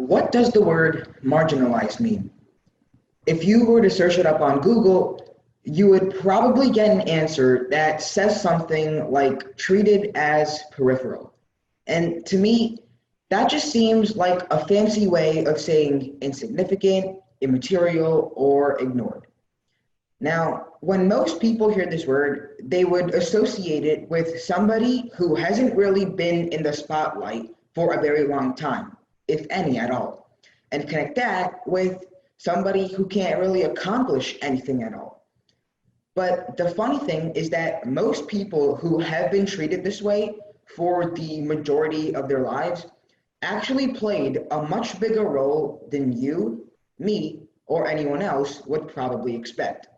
What does the word marginalized mean? If you were to search it up on Google, you would probably get an answer that says something like treated as peripheral. And to me, that just seems like a fancy way of saying insignificant, immaterial, or ignored. Now, when most people hear this word, they would associate it with somebody who hasn't really been in the spotlight for a very long time, if any at all, and connect that with somebody who can't really accomplish anything at all. But the funny thing is that most people who have been treated this way for the majority of their lives actually played a much bigger role than you, me, or anyone else would probably expect.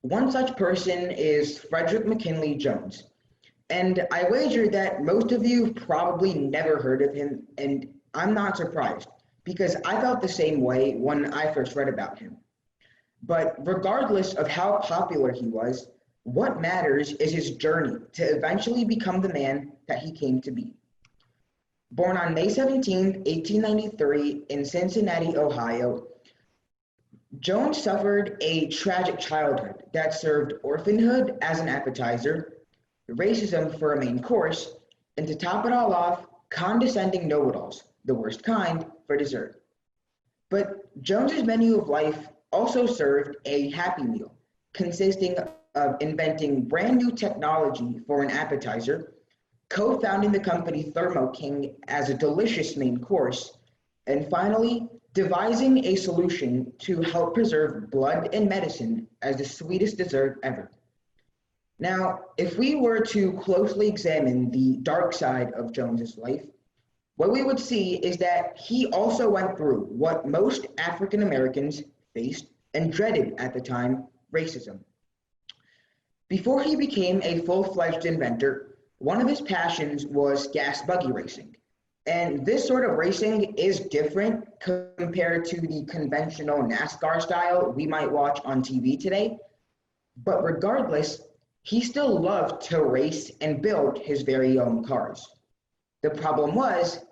One such person is Frederick McKinley Jones. And I wager that most of you have probably never heard of him, and I'm not surprised because I felt the same way when I first read about him. But regardless of how popular he was, what matters is his journey to eventually become the man that he came to be. Born on May 17, 1893, in Cincinnati, Ohio, Jones suffered a tragic childhood that served orphanhood as an appetizer, racism for a main course, and to top it all off, condescending know-it-alls, the worst kind, for dessert. But Jones's menu of life also served a happy meal, consisting of inventing brand new technology for an appetizer, co-founding the company Thermo King as a delicious main course, and finally, devising a solution to help preserve blood and medicine as the sweetest dessert ever. Now, if we were to closely examine the dark side of Jones's life, what we would see is that he also went through what most African Americans faced and dreaded at the time, racism. Before he became a full-fledged inventor, one of his passions was gas buggy racing. And this sort of racing is different compared to the conventional NASCAR style we might watch on TV today. But regardless, he still loved to race and build his very own cars. The problem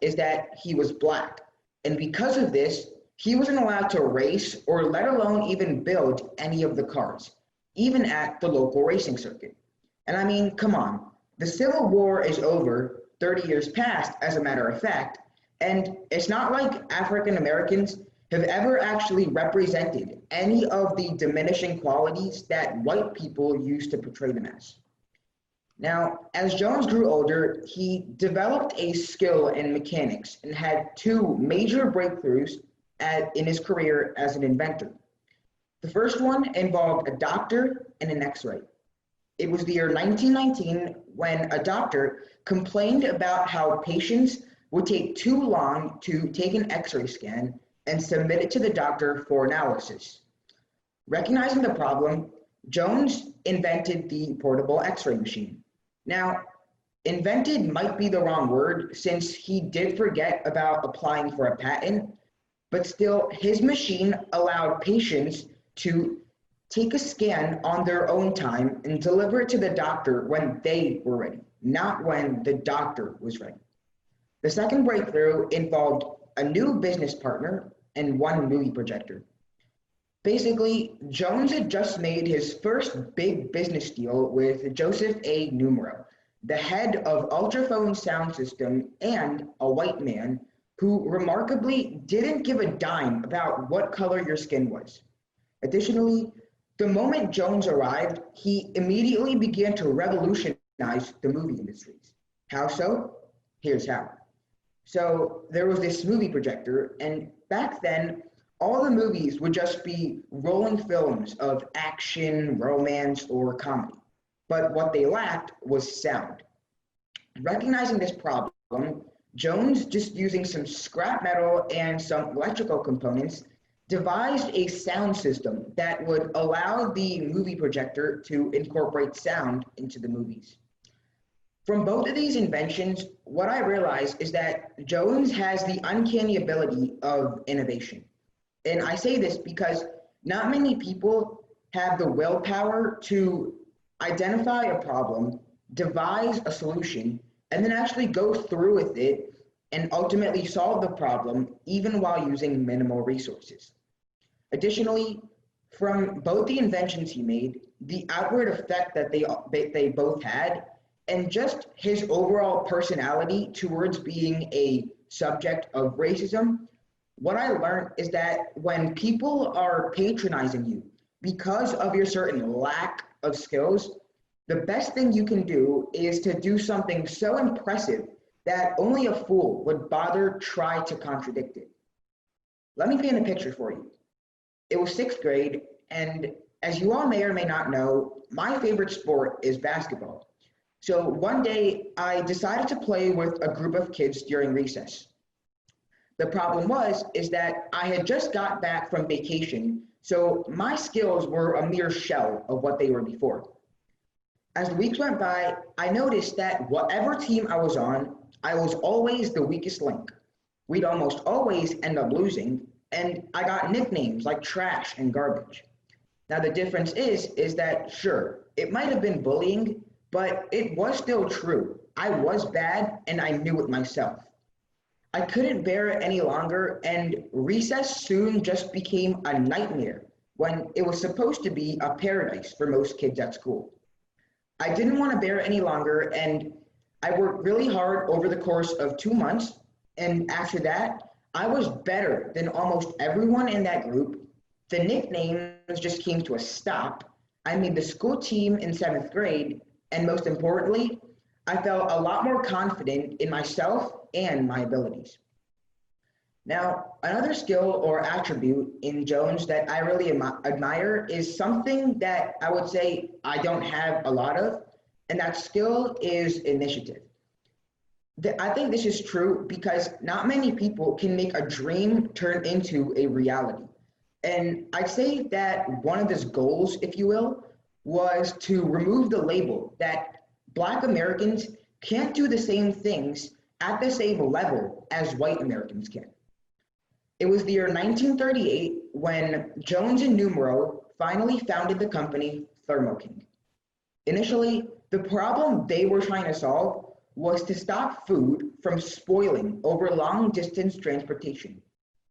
is that he was black. And because of this, he wasn't allowed to race or let alone even build any of the cars, even at the local racing circuit. And I mean, come on, the Civil War is over, 30 years past, as a matter of fact, and it's not like African Americans have ever actually represented any of the diminishing qualities that white people used to portray them as. Now, as Jones grew older, he developed a skill in mechanics and had two major breakthroughs in his career as an inventor. The first one involved a doctor and an x-ray. It was the year 1919 when a doctor complained about how patients would take too long to take an x-ray scan and submit it to the doctor for analysis. Recognizing the problem, Jones invented the portable x-ray machine. Now, invented might be the wrong word since he did forget about applying for a patent, but still his machine allowed patients to take a scan on their own time and deliver it to the doctor when they were ready, not when the doctor was ready. The second breakthrough involved a new business partner and one movie projector. Basically, Jones had just made his first big business deal with Joseph A. Numero, the head of Ultraphone Sound System and a white man who remarkably didn't give a dime about what color your skin was. Additionally, the moment Jones arrived, he immediately began to revolutionize the movie industries. How so? Here's how. So there was this movie projector, and back then, all the movies would just be rolling films of action, romance, or comedy. But what they lacked was sound. Recognizing this problem, Jones, just using some scrap metal and some electrical components, devised a sound system that would allow the movie projector to incorporate sound into the movies. From both of these inventions, what I realize is that Jones has the uncanny ability of innovation. And I say this because not many people have the willpower to identify a problem, devise a solution, and then actually go through with it and ultimately solve the problem even while using minimal resources. Additionally, from both the inventions he made, the outward effect that they both had, and just his overall personality towards being a subject of racism, what I learned is that when people are patronizing you because of your certain lack of skills, the best thing you can do is to do something so impressive that only a fool would bother try to contradict it. Let me paint a picture for you. It was sixth grade, and as you all may or may not know, my favorite sport is basketball. So one day I decided to play with a group of kids during recess. The problem is that I had just got back from vacation, so my skills were a mere shell of what they were before. As the weeks went by, I noticed that whatever team I was on, I was always the weakest link. We'd almost always end up losing, and I got nicknames like trash and garbage. Now the difference is that sure, it might have been bullying, but it was still true. I was bad and I knew it myself. I couldn't bear it any longer, and recess soon just became a nightmare when it was supposed to be a paradise for most kids at school. I didn't want to bear it any longer, and I worked really hard over the course of 2 months. And after that, I was better than almost everyone in that group. The nicknames just came to a stop. I made the school team in seventh grade, and most importantly, I felt a lot more confident in myself and my abilities. Now, another skill or attribute in Jones that I really admire is something that I would say I don't have a lot of, and that skill is initiative. I think this is true because not many people can make a dream turn into a reality. And I'd say that one of his goals, if you will, was to remove the label that Black Americans can't do the same things at the same level as white Americans can. It was the year 1938 when Jones and Numero finally founded the company Thermo King. Initially, the problem they were trying to solve was to stop food from spoiling over long distance transportation.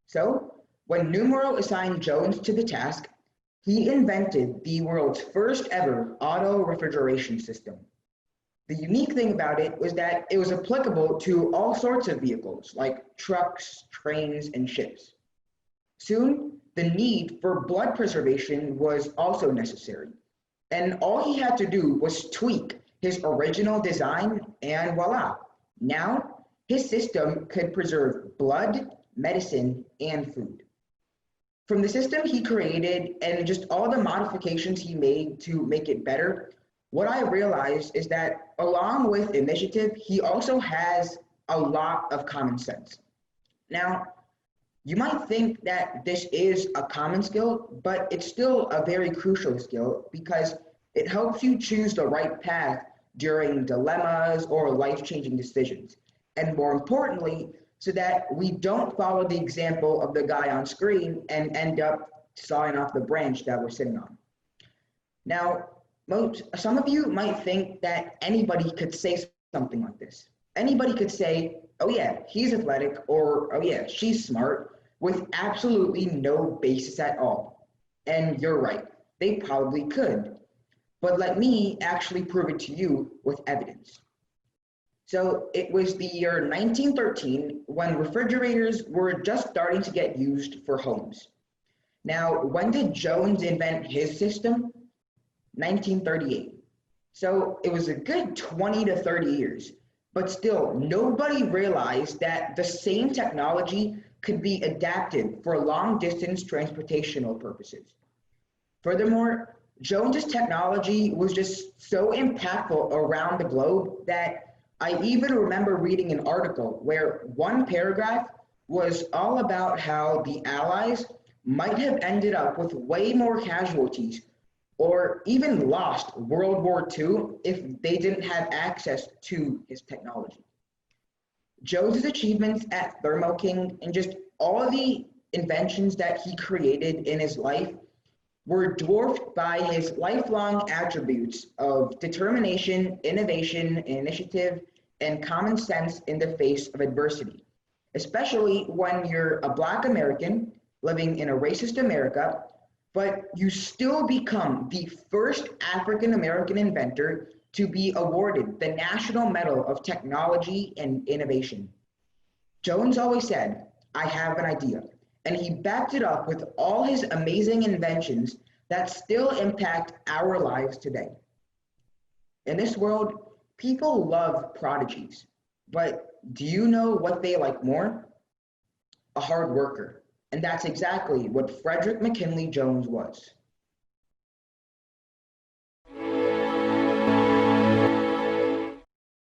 So, when Numero assigned Jones to the task, he invented the world's first ever auto refrigeration system. The unique thing about it was that it was applicable to all sorts of vehicles like trucks, trains, and ships. Soon, the need for blood preservation was also necessary, and all he had to do was tweak his original design, and voila, now his system could preserve blood, medicine, and food. From the system he created and just all the modifications he made to make it better, what I realized is that along with initiative, he also has a lot of common sense. Now, you might think that this is a common skill, but it's still a very crucial skill because it helps you choose the right path during dilemmas or life-changing decisions. And more importantly, so that we don't follow the example of the guy on screen and end up sawing off the branch that we're sitting on. Now, some of you might think that anybody could say something like this. Anybody could say, oh yeah, he's athletic, or oh yeah, she's smart, with absolutely no basis at all. And you're right, they probably could. But let me actually prove it to you with evidence. So it was the year 1913 when refrigerators were just starting to get used for homes. Now, when did Jones invent his system? 1938. So it was a good 20 to 30 years, but still nobody realized that the same technology could be adapted for long distance transportational purposes. Furthermore, Jones's technology was just so impactful around the globe that I even remember reading an article where one paragraph was all about how the Allies might have ended up with way more casualties or even lost World War II if they didn't have access to his technology. Jones's achievements at Thermo King and just all the inventions that he created in his life were dwarfed by his lifelong attributes of determination, innovation, initiative, and common sense in the face of adversity. especially when you're a Black American living in a racist America, but you still become the first African American inventor to be awarded the National Medal of Technology and Innovation. Jones always said, I have an idea, and he backed it up with all his amazing inventions that still impact our lives today. In this world, people love prodigies, but do you know what they like more? A hard worker. And that's exactly what Frederick McKinley Jones was.